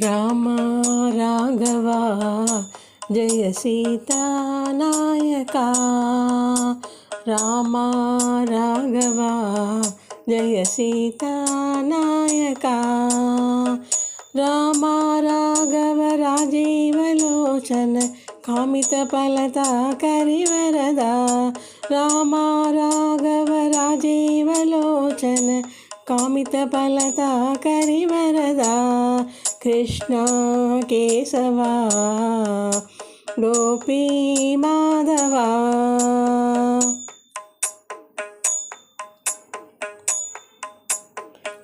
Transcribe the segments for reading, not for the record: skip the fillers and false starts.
Ram Raghava Jaya సీతానాయక Ram Raghava Jaya సీతానాయక Ram Raghava రాజీవలోచన కామిత ఫలతా కరివరదా Ram Raghava రాజీవలోచన కామిత ఫలతా కరివరదా Krishna Keshava Gopi Madhava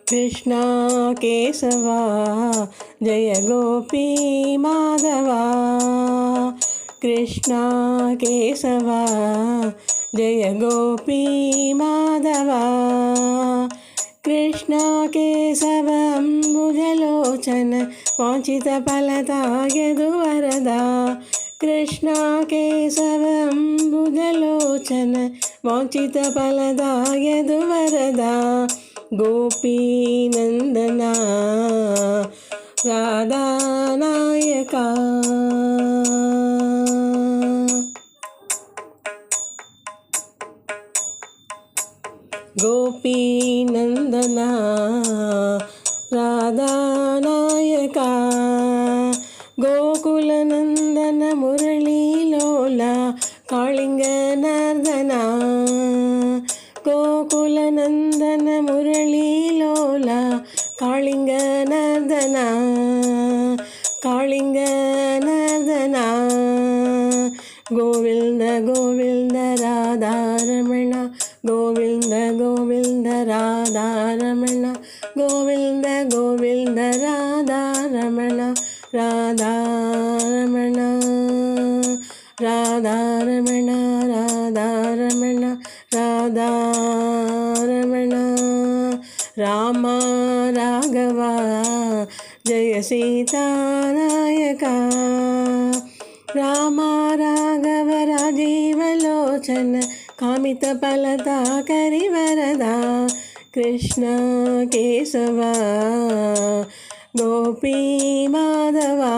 Krishna Keshava Jaya Gopi Madhava Krishna Keshava Jaya Gopi Madhava Krishna Keshava అంబుజలోచన వాంఛిత ఫలతా యదువరదా Krishna Keshava అంబుజలోచన వాంఛిత Phalada యదువరదా గోపీనందనా రాధానాయక గోపీనందనా రాధానాయక గోకులనందన మురళీలోల కాళింగనర్దన గోకులనందన మురళీలోల కాళింగనర్దన కాళింగనర్దన Govinda Govinda Radha Ramana Govinda Govinda Radha Ramana Govinda Govinda Radha Ramana Radha Ramana Radha Ramana Radha Ramana Radha Ramana Ram Raghava Jaya సీతానాయక Ram Raghava రాజీవలోచన కామిత ఫలతా కరివరదా Krishna Keshava Gopi Madhava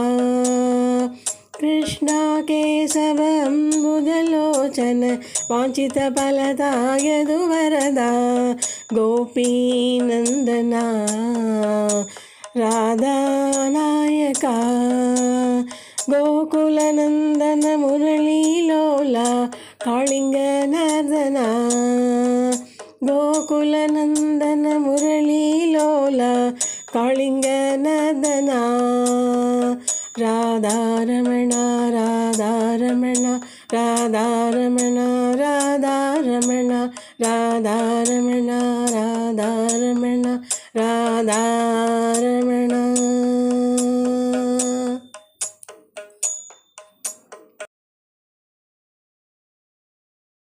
Krishna Keshava అంబుజలోచన వాంఛిత ఫలతా యదువరదా గోపీనందనా రాధానాయక గోకులనందన మురళీలోల కాళింగనర్దన గోకులనందన మురళీలోల కాళింగనర్దన Radha Ramana Radha Ramana Radha Ramana Radha Ramana Radha Ramana Radha Ramana Radha Ramana